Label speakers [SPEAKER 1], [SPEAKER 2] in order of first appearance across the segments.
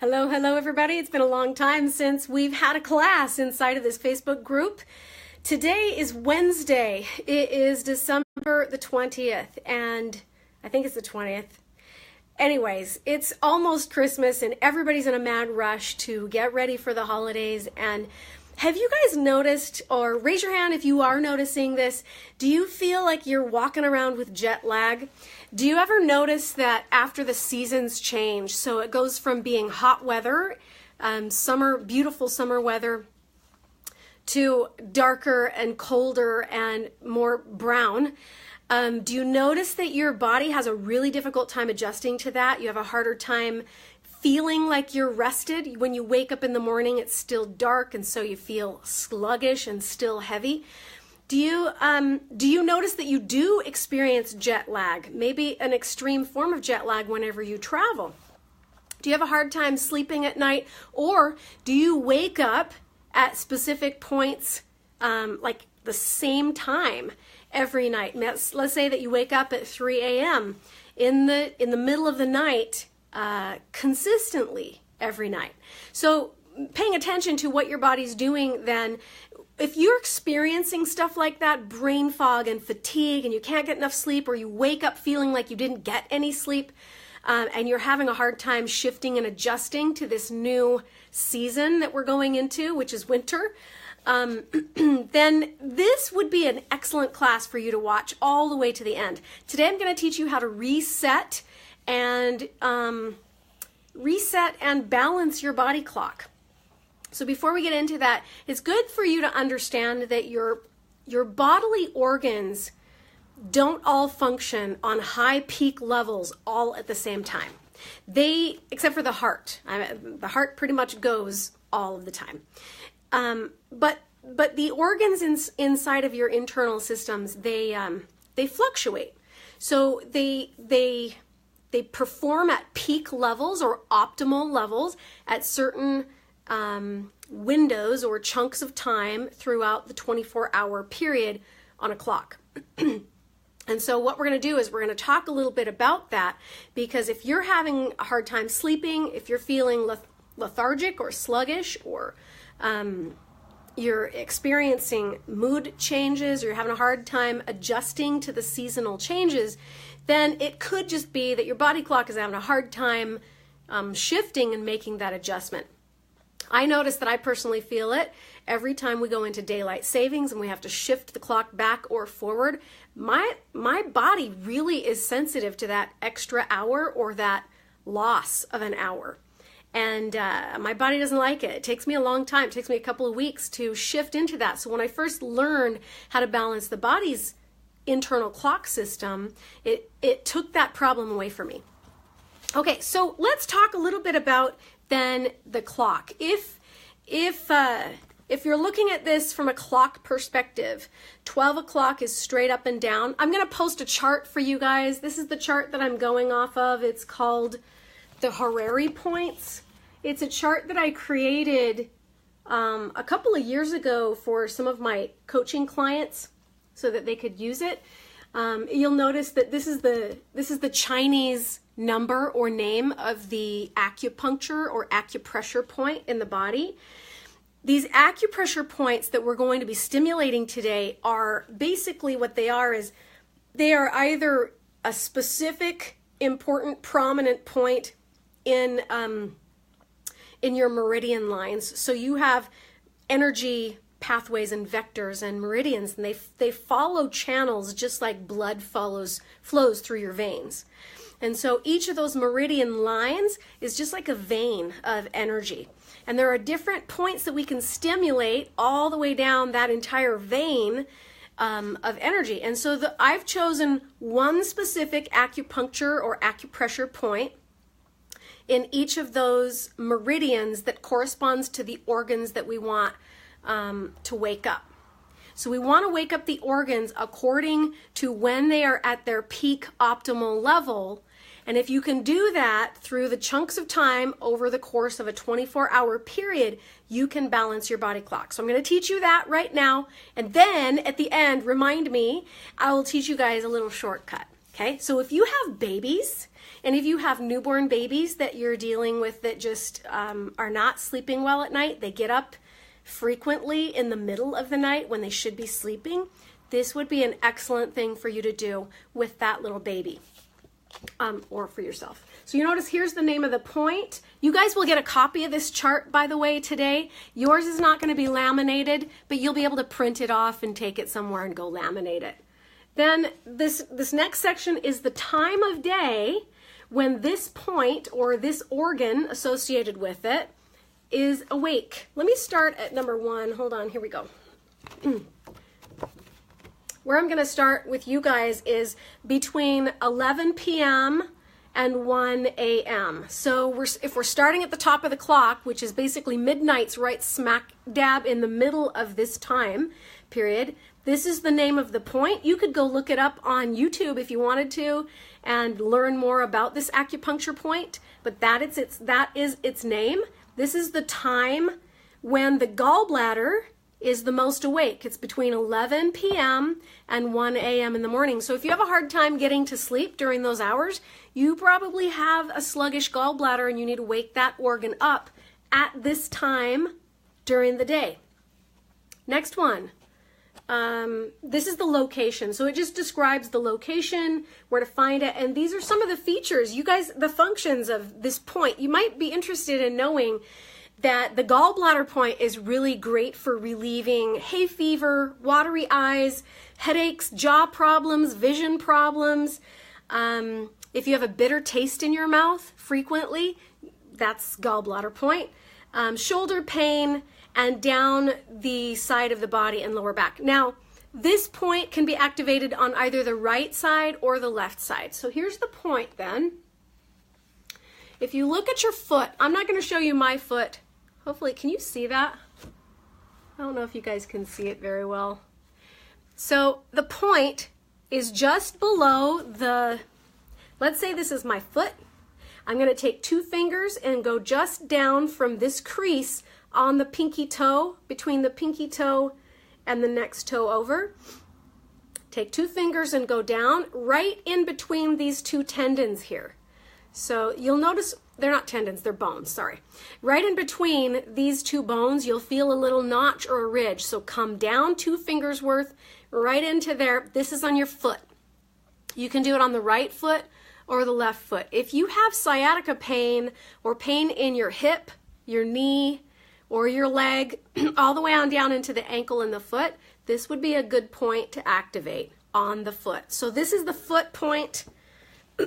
[SPEAKER 1] Hello, everybody. It's been a long time since we've had a class inside of this Facebook group. Today is Wednesday. It is December the 20th, and I think it's the 20th. Anyways, it's almost Christmas, and everybody's in a mad rush to get ready for the holidays. And have you guys noticed, or raise your hand if you are noticing this, do you feel like you're walking around with jet lag? Do you ever notice that after the seasons change, so it goes from being hot weather, beautiful summer weather, to darker and colder and more brown? Do you notice that your body has a really difficult time adjusting to that? You have a harder time feeling like you're rested. When you wake up in the morning, it's still dark, and so you feel sluggish and still heavy. Do you notice that you do experience jet lag, maybe an extreme form of jet lag whenever you travel? Do you have a hard time sleeping at night, or do you wake up at specific points, like the same time every night? Let's say that you wake up at 3 a.m. in the middle of the night, consistently every night. So paying attention to what your body's doing then. If you're experiencing stuff like that, brain fog and fatigue, and you can't get enough sleep, or you wake up feeling like you didn't get any sleep, and you're having a hard time shifting and adjusting to this new season that we're going into, which is winter, then this would be an excellent class for you to watch all the way to the end. Today I'm going to teach you how to reset and balance your body clock. So before we get into that, it's good for you to understand that your bodily organs don't all function on high peak levels all at the same time. Except for the heart. The heart pretty much goes all of the time. But the organs inside of your internal systems, they fluctuate. So they perform at peak levels or optimal levels at certain windows or chunks of time throughout the 24-hour period on a clock. And so what we're going to do is we're going to talk a little bit about that, because if you're having a hard time sleeping, if you're feeling lethargic or sluggish, or you're experiencing mood changes, or you're having a hard time adjusting to the seasonal changes, then it could just be that your body clock is having a hard time shifting and making that adjustment. I notice that I personally feel it every time we go into daylight savings and we have to shift the clock back or forward. My body really is sensitive to that extra hour or that loss of an hour. And my body doesn't like it. It takes me a long time. It takes me a couple of weeks to shift into that. So when I first learned how to balance the body's internal clock system, it took that problem away from me. Okay, so let's talk a little bit about then the clock. If you're looking at this from a clock perspective, 12 o'clock is straight up and down. I'm going to post a chart for you guys. This is the chart that I'm going off of. It's called the Harari points. It's a chart that I created a couple of years ago for some of my coaching clients so that they could use it. You'll notice that this is the Chinese number or name of the acupuncture or acupressure point in the body. These acupressure points that we're going to be stimulating today are basically what they are is they are either a specific, important, prominent point in your meridian lines. So you have energy pathways and vectors and meridians, and they follow channels just like blood flows through your veins. And so each of those meridian lines is just like a vein of energy. And there are different points that we can stimulate all the way down that entire vein of energy. And so I've chosen one specific acupuncture or acupressure point in each of those meridians that corresponds to the organs that we want to wake up. So we want to wake up the organs according to when they are at their peak optimal level. And if you can do that through the chunks of time over the course of a 24-hour period, you can balance your body clock. So I'm going to teach you that right now. And then at the end, remind me, I will teach you guys a little shortcut. Okay? So if you have babies And if you have newborn babies that you're dealing with that just are not sleeping well at night, they get up frequently in the middle of the night when they should be sleeping, this would be an excellent thing for you to do with that little baby, or for yourself. So you notice here's the name of the point. You guys will get a copy of this chart, by the way, today. Yours is not going to be laminated, but you'll be able to print it off and take it somewhere and go laminate it. Then this next section is the time of day when this point or this organ associated with it is awake. Let me start at number 1. Hold on, here we go. Where I'm going to start with you guys is between 11 p.m. and 1 a.m. So if we're starting at the top of the clock, which is basically midnight's right smack dab in the middle of this time period, this is the name of the point. You could go look it up on YouTube if you wanted to and learn more about this acupuncture point, but that is its name. This is the time when the gallbladder is the most awake. It's between 11 p.m. and 1 a.m. in the morning. So if you have a hard time getting to sleep during those hours, you probably have a sluggish gallbladder and you need to wake that organ up at this time during the day. Next one. This is the location. So it just describes the location, where to find it, and these are some of the features. You guys, the functions of this point. You might be interested in knowing that the gallbladder point is really great for relieving hay fever, watery eyes, headaches, jaw problems, vision problems. If you have a bitter taste in your mouth frequently, that's gallbladder point. Shoulder pain, and down the side of the body and lower back. Now, this point can be activated on either the right side or the left side. So here's the point then. If you look at your foot, I'm not going to show you my foot. Hopefully, can you see that? I don't know if you guys can see it very well. So the point is just below the, let's say this is my foot. I'm going to take 2 fingers and go just down from this crease on the pinky toe, between the pinky toe and the next toe over. Take 2 fingers and go down right in between these 2 tendons here. So you'll notice they're not tendons, they're bones, sorry. Right in between these 2 bones, you'll feel a little notch or a ridge. So come down 2 fingers worth right into there. This is on your foot. You can do it on the right foot or the left foot. If you have sciatica pain or pain in your hip, your knee, or your leg, all the way on down into the ankle and the foot, this would be a good point to activate on the foot. So this is the foot point.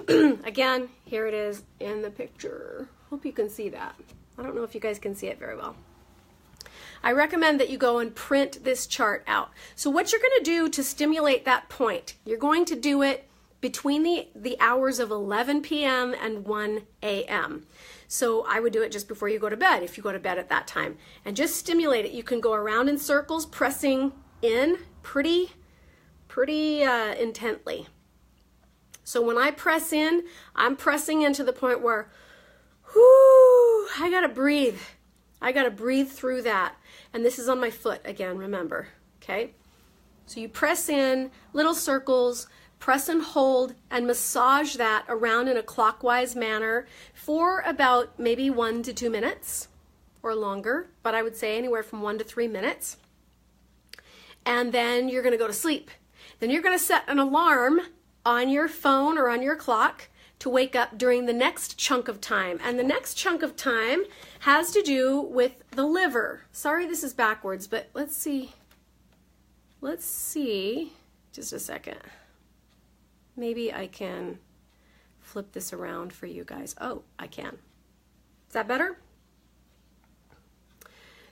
[SPEAKER 1] Again, here it is in the picture. Hope you can see that. I don't know if you guys can see it very well. I recommend that you go and print this chart out. So what you're going to do to stimulate that point, you're going to do it between the hours of 11 p.m. and 1 a.m. So I would do it just before you go to bed, if you go to bed at that time, and just stimulate it. You can go around in circles, pressing in pretty intently. So when I press in, I'm pressing in to the point where, whoo, I gotta breathe. I gotta breathe through that. And this is on my foot again, remember, okay? So you press in, little circles, press and hold, and massage that around in a clockwise manner for about maybe 1 to 2 minutes or longer, but I would say anywhere from 1 to 3 minutes. And then you're gonna go to sleep. Then you're gonna set an alarm on your phone or on your clock to wake up during the next chunk of time. And the next chunk of time has to do with the liver. Sorry this is backwards, but let's see. Just a second. Maybe I can flip this around for you guys. Oh, I can. Is that better?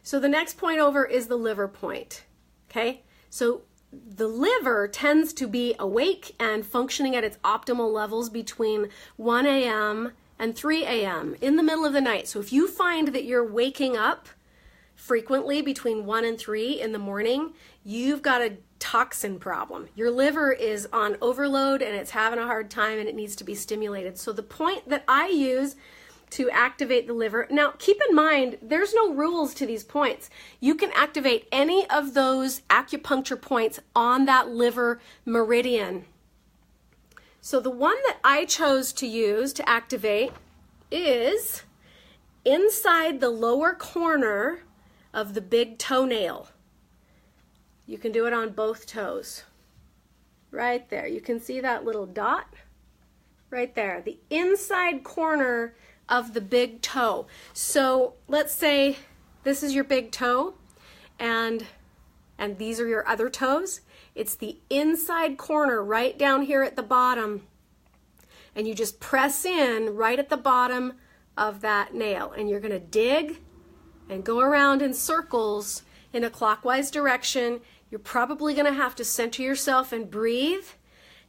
[SPEAKER 1] So the next point over is the liver point, okay? So the liver tends to be awake and functioning at its optimal levels between 1 a.m. and 3 a.m. in the middle of the night. So if you find that you're waking up frequently between 1 and 3 in the morning, you've got a toxin problem. Your liver is on overload and it's having a hard time and it needs to be stimulated. So the point that I use to activate the liver, now keep in mind there's no rules to these points. You can activate any of those acupuncture points on that liver meridian. So the one that I chose to use to activate is inside the lower corner of the big toenail. You can do it on both toes. Right there. You can see that little dot right there. The inside corner of the big toe. So let's say this is your big toe and these are your other toes. It's the inside corner right down here at the bottom. And you just press in right at the bottom of that nail. And you're going to dig and go around in circles in a clockwise direction. You're probably going to have to center yourself and breathe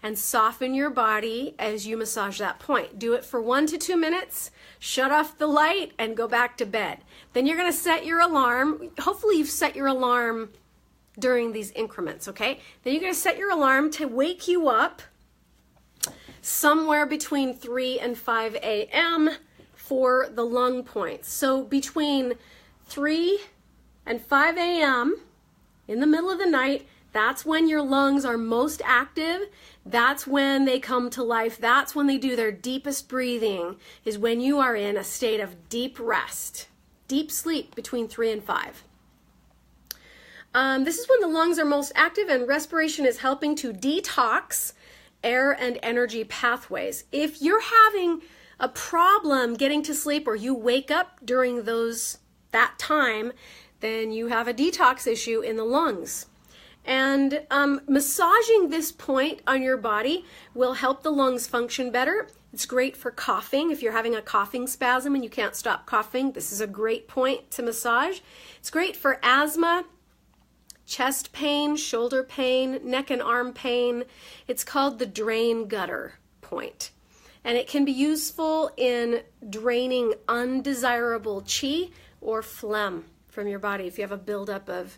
[SPEAKER 1] and soften your body as you massage that point. Do it for 1 to 2 minutes, shut off the light, and go back to bed. Then you're going to set your alarm. Hopefully you've set your alarm during these increments, okay? Then you're going to set your alarm to wake you up somewhere between 3 and 5 a.m. for the lung points. So between 3 and 5 a.m. in the middle of the night, that's when your lungs are most active. That's when they come to life. That's when they do their deepest breathing, is when you are in a state of deep rest, deep sleep between 3 and 5. This is when the lungs are most active and respiration is helping to detox air and energy pathways. If you're having a problem getting to sleep or you wake up during that time, then you have a detox issue in the lungs. And massaging this point on your body will help the lungs function better. It's great for coughing. If you're having a coughing spasm and you can't stop coughing, this is a great point to massage. It's great for asthma, chest pain, shoulder pain, neck and arm pain. It's called the drain gutter point. And it can be useful in draining undesirable qi or phlegm from your body. If you have a buildup of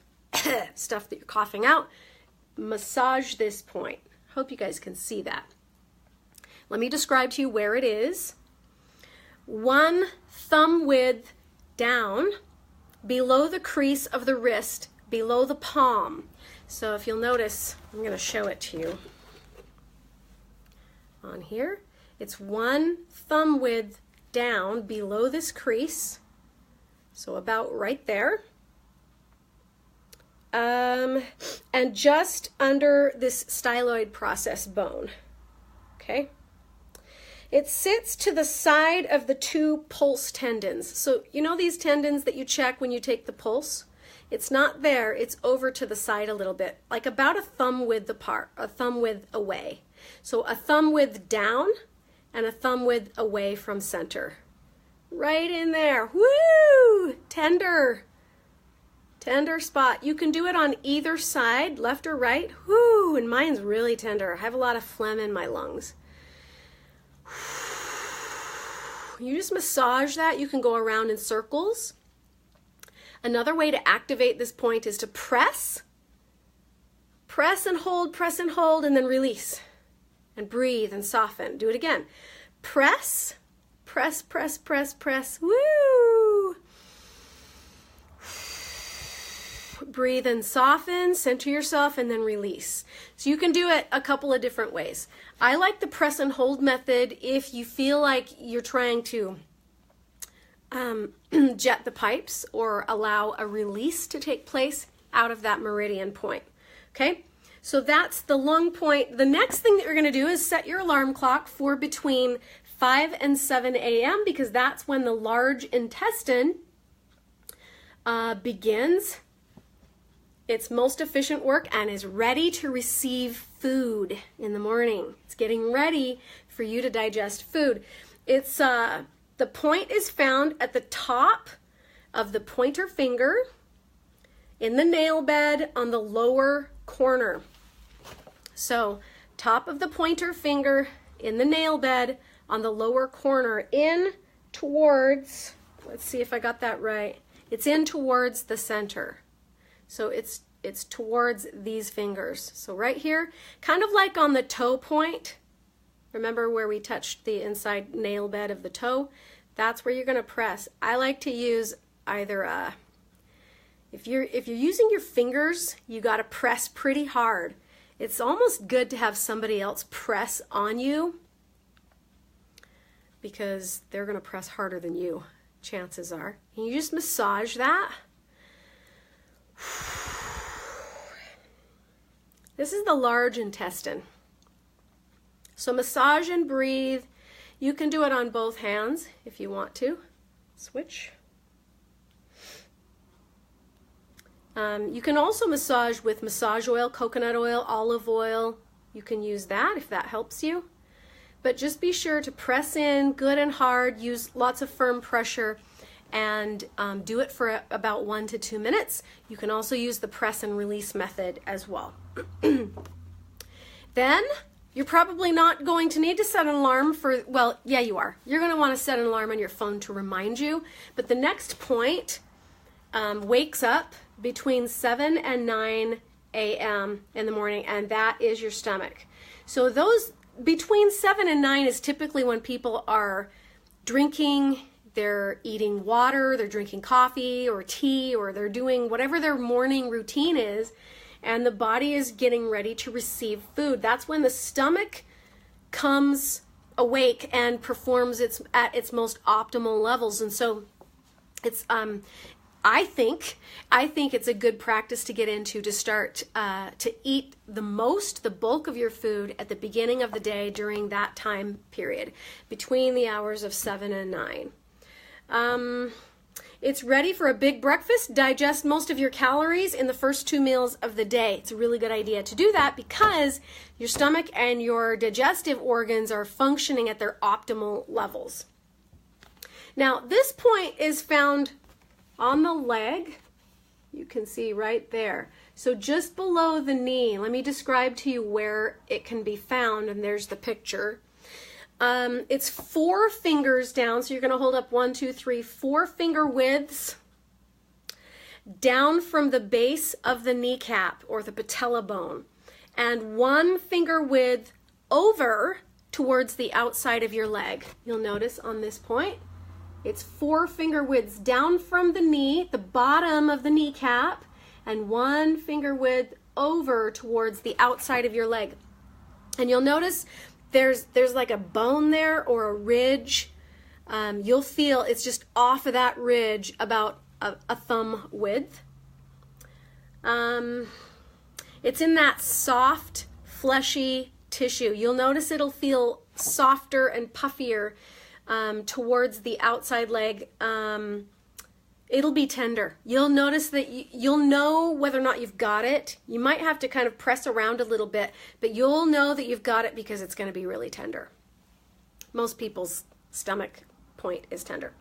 [SPEAKER 1] stuff that you're coughing out, massage this point. Hope you guys can see that. Let me describe to you where it is. 1 thumb width down below the crease of the wrist, below the palm. So if you'll notice, I'm going to show it to you on here. It's 1 thumb width down below this crease, so about right there. And just under this styloid process bone, okay? It sits to the side of the 2 pulse tendons. So you know these tendons that you check when you take the pulse? It's not there, it's over to the side a little bit, like about a thumb width apart, a thumb width away. So a thumb width down and a thumb width away from center. Right in there, woo! Tender spot. You can do it on either side, left or right. Whoo, and mine's really tender. I have a lot of phlegm in my lungs. You just massage that. You can go around in circles. Another way to activate this point is to press and hold, and then release. And breathe and soften. Do it again. Press, woo! Breathe and soften, center yourself, and then release. So you can do it a couple of different ways. I like the press and hold method if you feel like you're trying to jet the pipes or allow a release to take place out of that meridian point. Okay, so that's the lung point. The next thing that you're going to do is set your alarm clock for between 5 and 7 a.m. because that's when the large intestine begins its most efficient work and is ready to receive food in the morning. It's getting ready for you to digest food. It's the point is found at the top of the pointer finger in the nail bed on the lower corner. So top of the pointer finger in the nail bed on the lower corner, in towards, let's see if I got that right. It's in towards the center. So it's towards these fingers. So right here, kind of like on the toe point. Remember where we touched the inside nail bed of the toe? That's where you're going to press. I like to use either if you're using your fingers, you got to press pretty hard. It's almost good to have somebody else press on you because they're going to press harder than you, chances are. And you just massage that. This is the large intestine. So massage and breathe. You can do it on both hands if you want to. Switch. You can also massage with massage oil, coconut oil, olive oil. You can use that if that helps you. But just be sure to press in good and hard, use lots of firm pressure, and do it for about 1 to 2 minutes. You can also use the press and release method as well. Then you're probably not going to need to set an alarm for, well, yeah, you are. You're going to want to set an alarm on your phone to remind you. But the next point wakes up between 7 and 9 a.m. in the morning, and that is your stomach. So those between 7 and 9 is typically when people are drinking, they're eating water, they're drinking coffee or tea, or they're doing whatever their morning routine is, and the body is getting ready to receive food. That's when the stomach comes awake and performs at its most optimal levels. And so it's I think it's a good practice to get into to start to eat the bulk of your food at the beginning of the day during that time period, between the hours of 7 and 9. It's ready for a big breakfast. Digest most of your calories in the first 2 meals of the day. It's a really good idea to do that because your stomach and your digestive organs are functioning at their optimal levels. Now, this point is found on the leg. You can see right there. So just below the knee, let me describe to you where it can be found, and there's the picture. It's 4 fingers down, so you're going to hold up 1, 2, 3, 4 finger widths down from the base of the kneecap or the patella bone, and 1 finger width over towards the outside of your leg. You'll notice on this point, it's 4 finger widths down from the knee, the bottom of the kneecap, and 1 finger width over towards the outside of your leg. And you'll notice there's like a bone there or a ridge. You'll feel it's just off of that ridge about a thumb width. It's in that soft, fleshy tissue. You'll notice it'll feel softer and puffier towards the outside leg. It'll be tender. You'll notice that you'll know whether or not you've got it. You might have to kind of press around a little bit, but you'll know that you've got it because it's going to be really tender. Most people's stomach point is tender.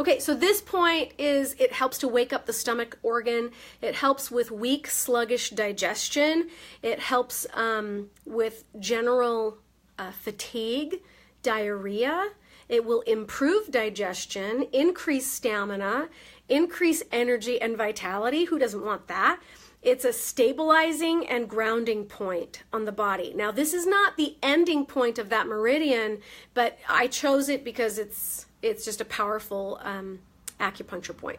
[SPEAKER 1] Okay, so this point it helps to wake up the stomach organ. It helps with weak, sluggish digestion. It helps with general fatigue, diarrhea. It will improve digestion, increase stamina, increase energy and vitality. Who doesn't want that? It's a stabilizing and grounding point on the body. Now, this is not the ending point of that meridian, but I chose it because it's just a powerful acupuncture point.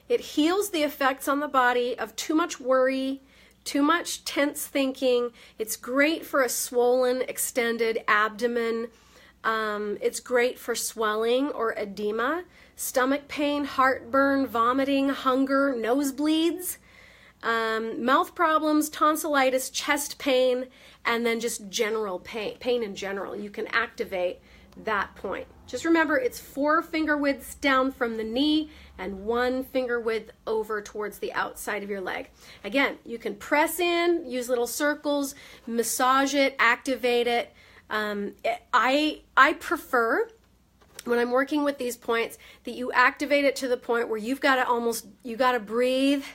[SPEAKER 1] It heals the effects on the body of too much worry, too much tense thinking. It's great for a swollen, extended abdomen. It's great for swelling or edema, stomach pain, heartburn, vomiting, hunger, nosebleeds, mouth problems, tonsillitis, chest pain, and then just general pain in general. You can activate that point. Just remember, it's 4 finger widths down from the knee and 1 finger width over towards the outside of your leg. Again, you can press in, use little circles, massage it, activate it. I prefer, when I'm working with these points, that you activate it to the point where you got to breathe,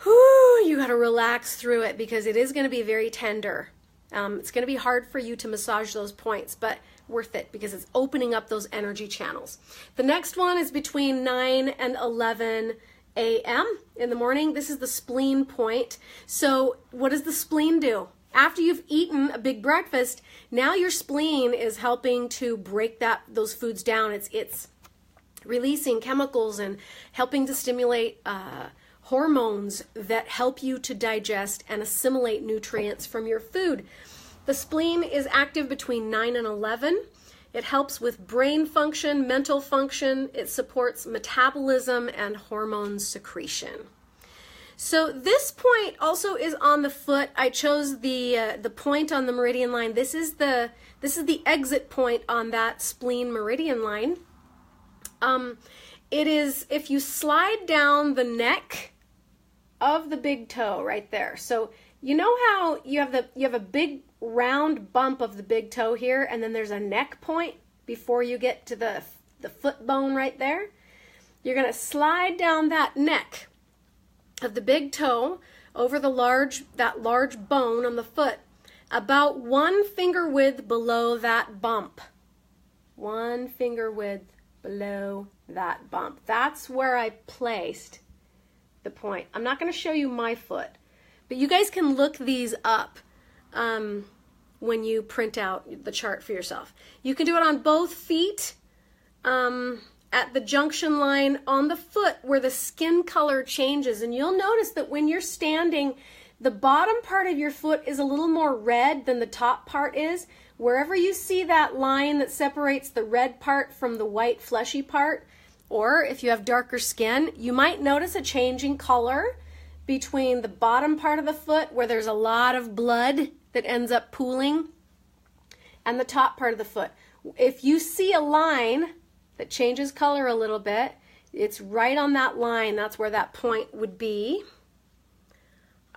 [SPEAKER 1] you got to relax through it, because it is going to be very tender. It's going to be hard for you to massage those points, but worth it because it's opening up those energy channels. The next one is between 9 and 11 a.m. in the morning. This is the spleen point. So what does the spleen do? After you've eaten a big breakfast, now your spleen is helping to break those foods down. It's releasing chemicals and helping to stimulate hormones that help you to digest and assimilate nutrients from your food. The spleen is active between 9 and 11. It helps with brain function, mental function. It supports metabolism and hormone secretion. So this point also is on the foot. I chose the point on the meridian line. This is the exit point on that spleen meridian line. It is, if you slide down the neck of the big toe right there. So you know how you have a big round bump of the big toe here, and then there's a neck point before you get to the foot bone right there? You're going to slide down that neck of the big toe over that large bone on the foot, about 1 finger width below that bump. 1 finger width below that bump. That's where I placed the point. I'm not going to show you my foot, but you guys can look these up when you print out the chart for yourself. You can do it on both feet, at the junction line on the foot where the skin color changes. And you'll notice that when you're standing, the bottom part of your foot is a little more red than the top part is. Wherever you see that line that separates the red part from the white fleshy part, or if you have darker skin, you might notice a changing color between the bottom part of the foot where there's a lot of blood that ends up pooling and the top part of the foot. If you see a line that changes color a little bit, it's right on that line. That's where that point would be.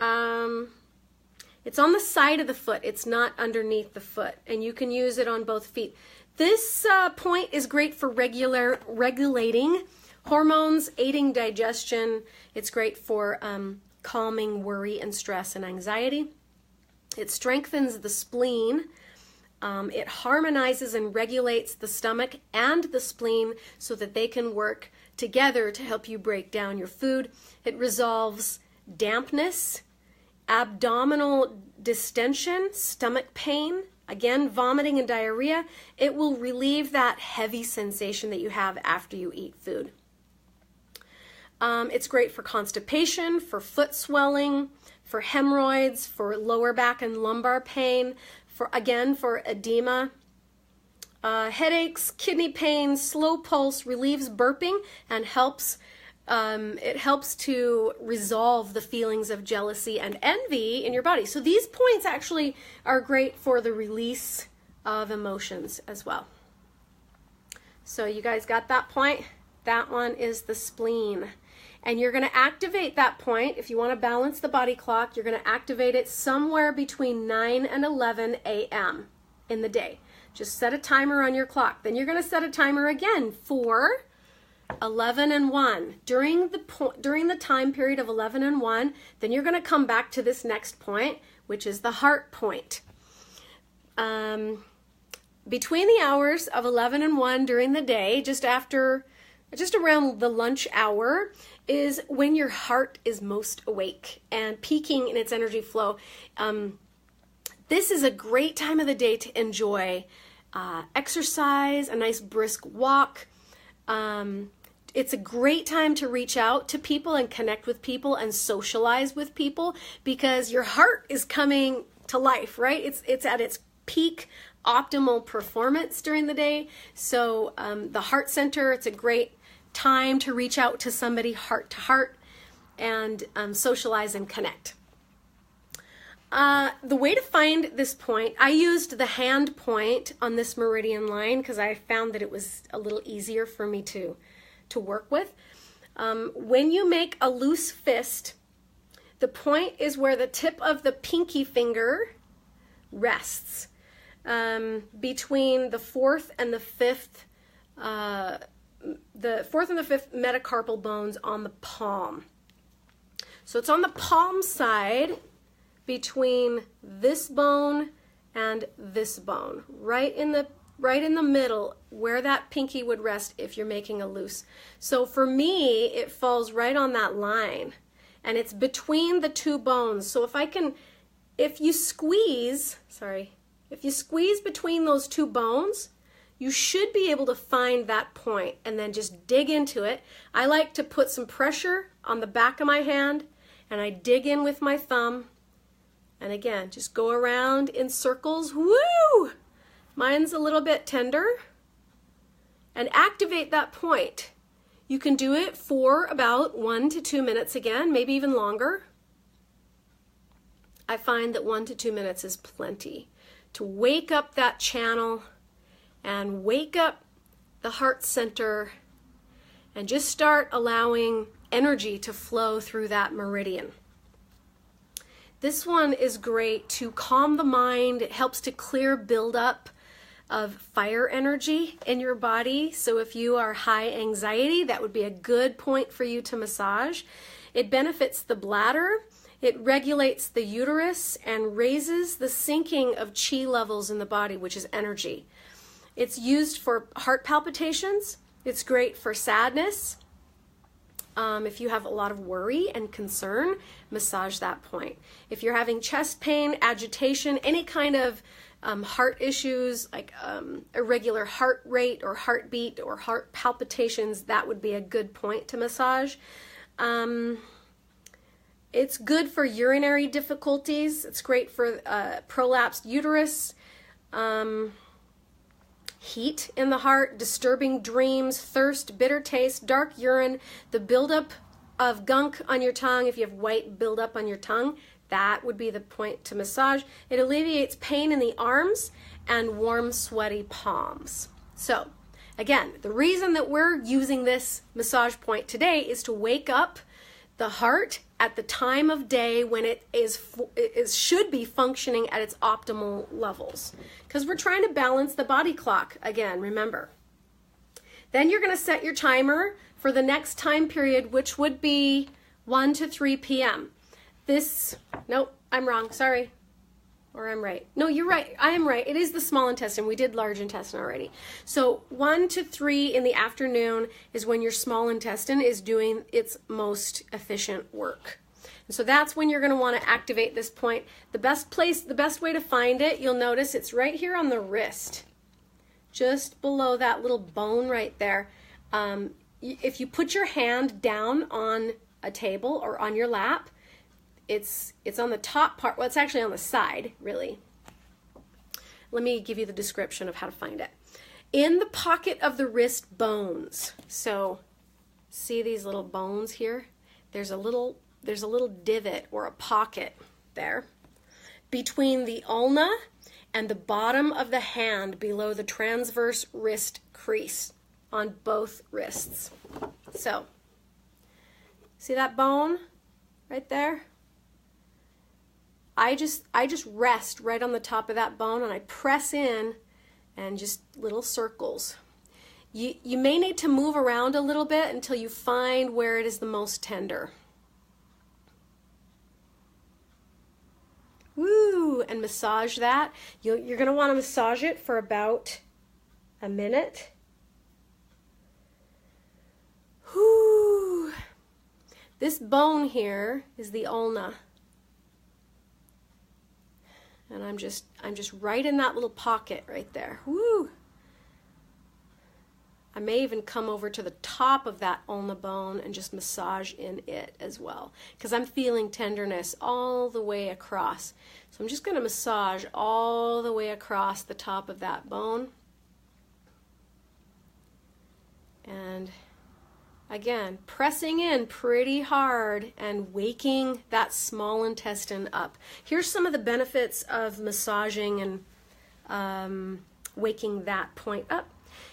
[SPEAKER 1] It's on the side of the foot. It's not underneath the foot, and you can use it on both feet. This point is great for regulating hormones, aiding digestion. It's great for calming worry and stress and anxiety. It strengthens the spleen. It harmonizes and regulates the stomach and the spleen so that they can work together to help you break down your food. It resolves dampness, abdominal distension, stomach pain, again, vomiting and diarrhea. It will relieve that heavy sensation that you have after you eat food. It's great for constipation, for foot swelling, for hemorrhoids, for lower back and lumbar pain, for edema, headaches, kidney pain, slow pulse, relieves burping, and it helps to resolve the feelings of jealousy and envy in your body. So these points actually are great for the release of emotions as well. So you guys got that point? That one is the spleen. And you're going to activate that point. If you want to balance the body clock, you're going to activate it somewhere between 9 and 11 a.m. in the day. Just set a timer on your clock. Then you're going to set a timer again for 11 and 1. During the time period of 11 and 1, then you're going to come back to this next point, which is the heart point. Between the hours of 11 and 1 during the day, just around the lunch hour, is when your heart is most awake and peaking in its energy flow. This is a great time of the day to enjoy exercise, a nice brisk walk. It's a great time to reach out to people and connect with people and socialize with people because your heart is coming to life, right? It's at its peak optimal performance during the day. So the heart center, it's a great time to reach out to somebody heart to heart and socialize and connect. The way to find this point, I used the hand point on this meridian line because I found that it was a little easier for me to work with. When you make a loose fist, the point is where the tip of the pinky finger rests, between the fourth and the fifth metacarpal bones on the palm. So it's on the palm side between this bone and this bone, right in the middle where that pinky would rest if you're making a loose. So for me, it falls right on that line and it's between the two bones. So if you squeeze between those two bones, you should be able to find that point and then just dig into it. I like to put some pressure on the back of my hand and I dig in with my thumb. And again, just go around in circles. Woo! Mine's a little bit tender. And activate that point. You can do it for about 1 to 2 minutes again, maybe even longer. I find that 1 to 2 minutes is plenty to wake up that channel and wake up the heart center and just start allowing energy to flow through that meridian. This one is great to calm the mind. It helps to clear buildup of fire energy in your body. So if you are high anxiety, that would be a good point for you to massage. It benefits the bladder. It regulates the uterus and raises the sinking of chi levels in the body, which is energy. It's used for heart palpitations. It's great for sadness. If you have a lot of worry and concern, massage that point. If you're having chest pain, agitation, any kind of heart issues like irregular heart rate or heartbeat or heart palpitations, that would be a good point to massage. It's good for urinary difficulties. It's great for prolapsed uterus, heat in the heart, disturbing dreams, thirst, bitter taste, dark urine, the buildup of gunk on your tongue. If you have white buildup on your tongue, that would be the point to massage. It alleviates pain in the arms and warm, sweaty palms. So, again, the reason that we're using this massage point today is to wake up the heart at the time of day when it should be functioning at its optimal levels. Because we're trying to balance the body clock, again, remember. Then you're going to set your timer for the next time period, which would be 1 to 3 p.m. Nope, I'm wrong, sorry. Or I'm right. No, you're right, I am right. It is the small intestine. We did large intestine already. So 1 to 3 in the afternoon is when your small intestine is doing its most efficient work. And so that's when you're going to want to activate this point. The best way to find it, you'll notice it's right here on the wrist. Just below that little bone right there. If you put your hand down on a table or on your lap, it's on the top part. Well, it's actually on the side, really. Let me give you the description of how to find it. In the pocket of the wrist bones. So, see these little bones here? There's a little divot or a pocket there between the ulna and the bottom of the hand below the transverse wrist crease on both wrists. So, see that bone right there? I just rest right on the top of that bone and I press in and just little circles. You may need to move around a little bit until you find where it is the most tender. Woo! And massage that. You're going to want to massage it for about a minute. Whoo! This bone here is the ulna. And I'm just right in that little pocket right there. Woo! I may even come over to the top of that ulna bone and just massage in it as well, because I'm feeling tenderness all the way across. So I'm just going to massage all the way across the top of that bone. And again, pressing in pretty hard and waking that small intestine up. Here's some of the benefits of massaging and waking that point up.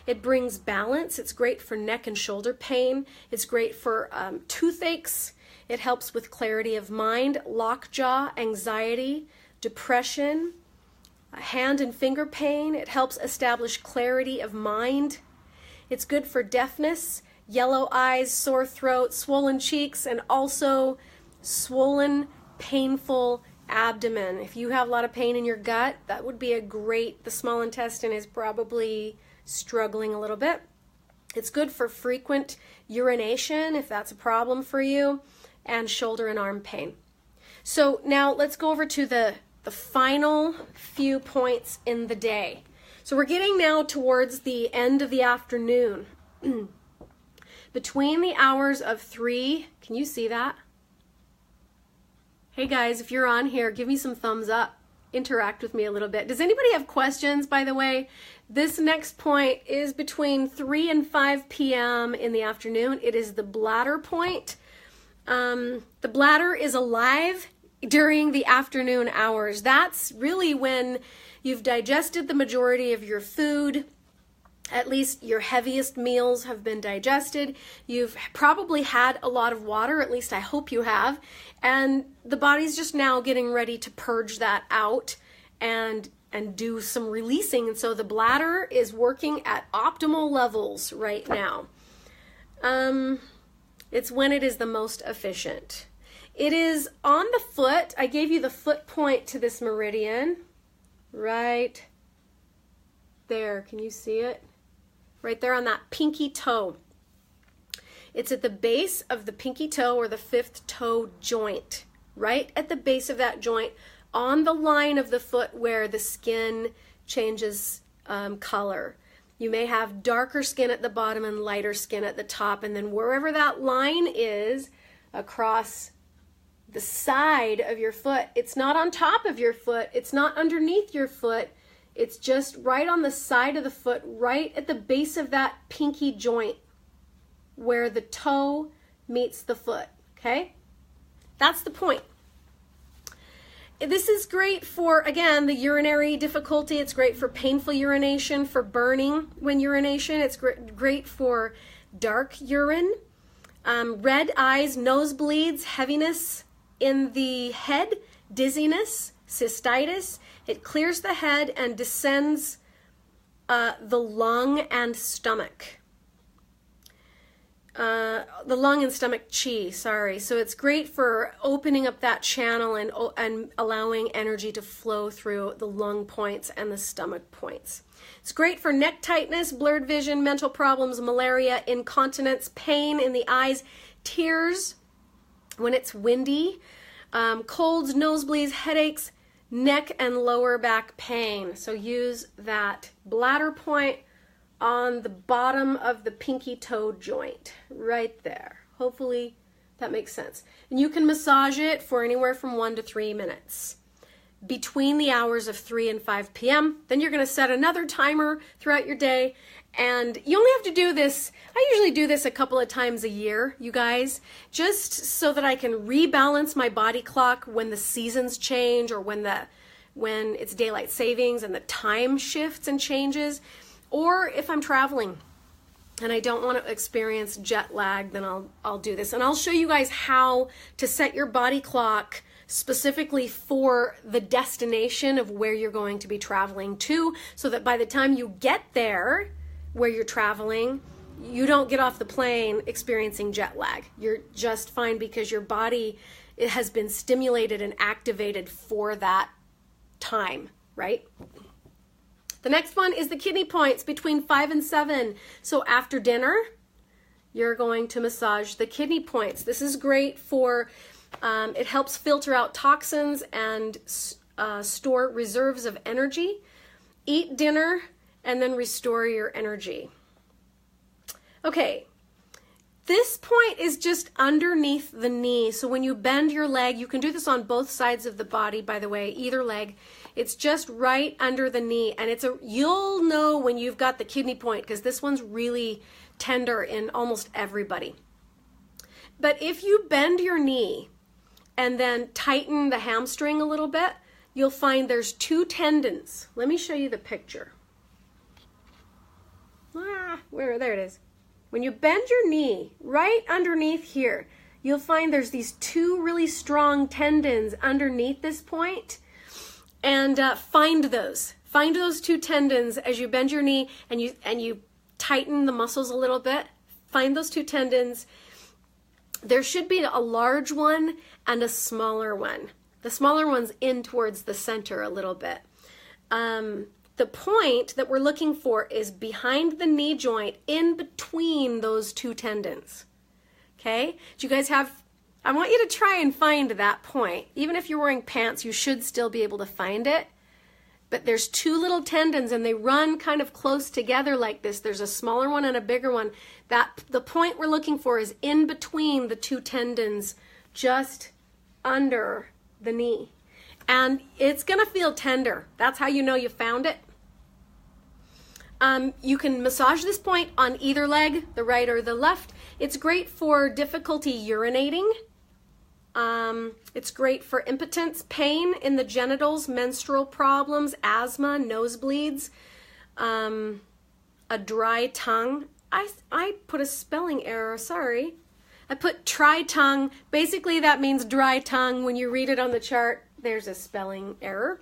[SPEAKER 1] It brings balance. It's great for neck and shoulder pain. It's great for toothaches. It helps with clarity of mind, lockjaw, anxiety, depression, hand and finger pain. It helps establish clarity of mind. It's good for deafness, yellow eyes, sore throat, swollen cheeks, and also swollen, painful abdomen. If you have a lot of pain in your gut, that would be the small intestine is probably struggling a little bit. It's good for frequent urination, if that's a problem for you, and shoulder and arm pain. So now let's go over to the final few points in the day. So we're getting now towards the end of the afternoon. Between the hours of 3, can you see that? Hey guys, if you're on here, give me some thumbs up. Interact with me a little bit. Does anybody have questions, by the way? This next point is between 3 and 5 p.m. in the afternoon. It is the bladder point. The bladder is alive during the afternoon hours. That's really when you've digested the majority of your food. At least your heaviest meals have been digested. You've probably had a lot of water, at least I hope you have. And the body's just now getting ready to purge that out and do some releasing. And so the bladder is working at optimal levels right now. It's when it is the most efficient. It is on the foot. I gave you the foot point to this meridian. Right there. Can you see it? Right there on that pinky toe. It's at the base of the pinky toe or the 5th toe joint. Right at the base of that joint, on the line of the foot where the skin changes color. You may have darker skin at the bottom and lighter skin at the top, and then wherever that line is across the side of your foot, it's not on top of your foot, it's not underneath your foot, it's just right on the side of the foot, right at the base of that pinky joint where the toe meets the foot, okay? That's the point. This is great for, again, the urinary difficulty. It's great for painful urination, for burning when urination. It's great for dark urine, red eyes, nosebleeds, heaviness in the head, dizziness, cystitis. It clears the head and descends the lung and stomach. The lung and stomach chi, sorry. So it's great for opening up that channel and allowing energy to flow through the lung points and the stomach points. It's great for neck tightness, blurred vision, mental problems, malaria, incontinence, pain in the eyes, tears when it's windy, colds, nosebleeds, headaches, neck and lower back pain. So use that bladder point on the bottom of the pinky toe joint, right there. Hopefully that makes sense. And you can massage it for anywhere from 1 to 3 minutes between the hours of 3 and 5 p.m. Then you're going to set another timer throughout your day, and you only have to do this, I usually do this a couple of times a year, you guys, just so that I can rebalance my body clock when the seasons change or when it's daylight savings and the time shifts and changes. Or if I'm traveling and I don't want to experience jet lag, then I'll do this. And I'll show you guys how to set your body clock specifically for the destination of where you're going to be traveling to, so that by the time you get there where you're traveling, you don't get off the plane experiencing jet lag. You're just fine because your body, it has been stimulated and activated for that time, right? The next one is the kidney points between 5 and 7. So after dinner, you're going to massage the kidney points. This is great for, it helps filter out toxins and store reserves of energy. Eat dinner and then restore your energy. Okay, this point is just underneath the knee. So when you bend your leg, you can do this on both sides of the body, by the way, either leg. It's just right under the knee, and you'll know when you've got the kidney point, because this one's really tender in almost everybody. But if you bend your knee and then tighten the hamstring a little bit, you'll find there's 2 tendons. Let me show you the picture. There it is. When you bend your knee right underneath here, you'll find there's these 2 really strong tendons underneath this point. And find those 2 tendons as you bend your knee and you tighten the muscles a little bit. Find those 2 tendons. There should be a large one and a smaller one. The smaller one's in towards the center a little bit. The point that we're looking for is behind the knee joint, in between those 2 tendons. Okay? Do you guys have? I want you to try and find that point. Even if you're wearing pants, you should still be able to find it. but there's two little tendons and they run kind of close together like this. There's a smaller one and a bigger one. The point we're looking for is in between the two tendons, just under the knee. And it's going to feel tender. That's how you know you found it. You can massage this point on either leg, the right or the left. It's great for difficulty urinating. It's great for impotence, pain in the genitals, menstrual problems, asthma, nosebleeds, a dry tongue. I put a spelling error, sorry. I put tri-tongue. Basically that means dry tongue. When you read it on the chart, there's a spelling error.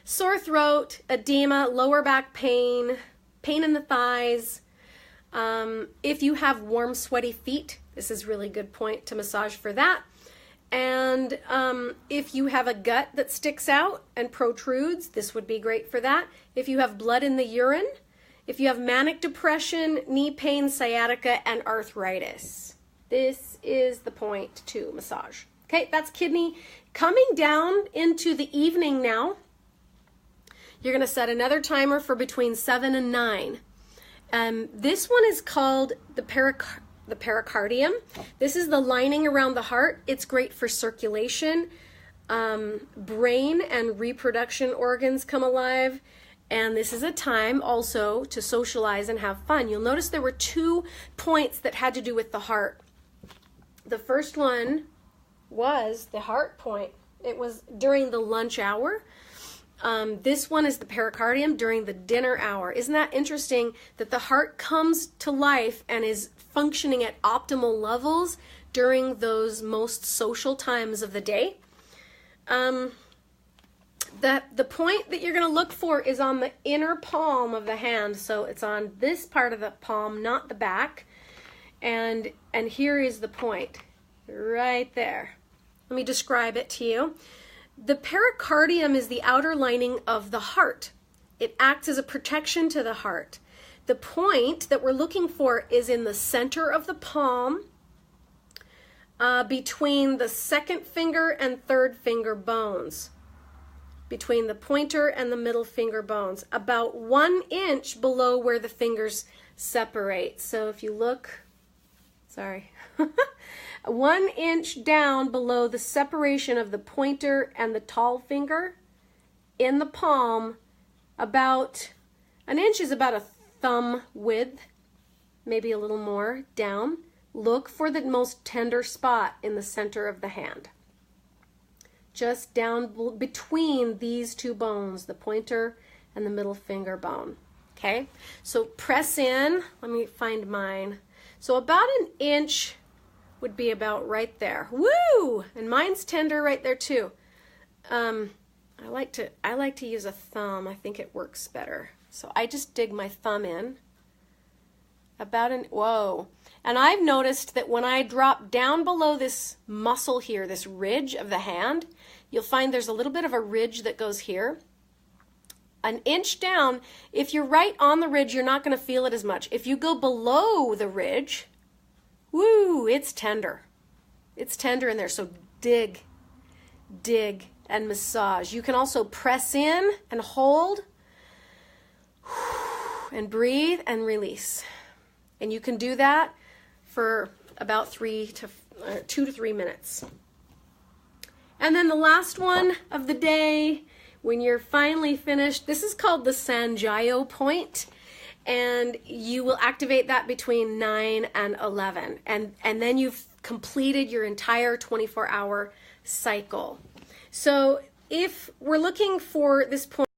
[SPEAKER 1] Sore throat, edema, lower back pain, pain in the thighs. If you have warm, sweaty feet, this is a really good point to massage for that. And if you have a gut that sticks out and protrudes, this would be great for that. If you have blood in the urine, if you have manic depression, knee pain, sciatica, and arthritis, this is the point to massage. Okay, that's kidney. Coming down into the evening now, you're going to set another timer for between 7 and 9. This one is called the pericardium. This is the lining around the heart. It's great for circulation. Brain and reproduction organs come alive. And this is a time also to socialize and have fun. You'll notice there were 2 points that had to do with the heart. The first one was the heart point. It was during the lunch hour. This one is the pericardium during the dinner hour. Isn't that interesting that the heart comes to life and is functioning at optimal levels during those most social times of the day? The point that you're going to look for is on the inner palm of the hand. So it's on this part of the palm, not the back. And here is the point, right there. Let me describe it to you. The pericardium is the outer lining of the heart. It acts as a protection to the heart. The point that we're looking for is in the center of the palm, between the second finger and third finger bones, between the pointer and the middle finger bones, about 1 inch below where the fingers separate. So if you look, 1 inch down below the separation of the pointer and the tall finger in the palm, about 1 inch is about a thumb width, maybe a little more down. Look for the most tender spot in the center of the hand. Just down between these 2 bones, the pointer and the middle finger bone. Okay, so press in. Let me find mine. So about 1 inch would be about right there. Woo! And mine's tender right there too. I like to use a thumb. I think it works better. So I just dig my thumb in. Whoa. And I've noticed that when I drop down below this muscle here, this ridge of the hand, you'll find there's a little bit of a ridge that goes here. 1 inch down, if you're right on the ridge, you're not going to feel it as much. If you go below the ridge, woo, it's tender. It's tender in there. So dig, and massage. You can also press in and hold, and breathe and release. And you can do that for about 2 to 3 minutes. And then the last one of the day, when you're finally finished, this is called the Sanjayo point, and you will activate that between 9 and 11. And then you've completed your entire 24-hour cycle. So if we're looking for this point,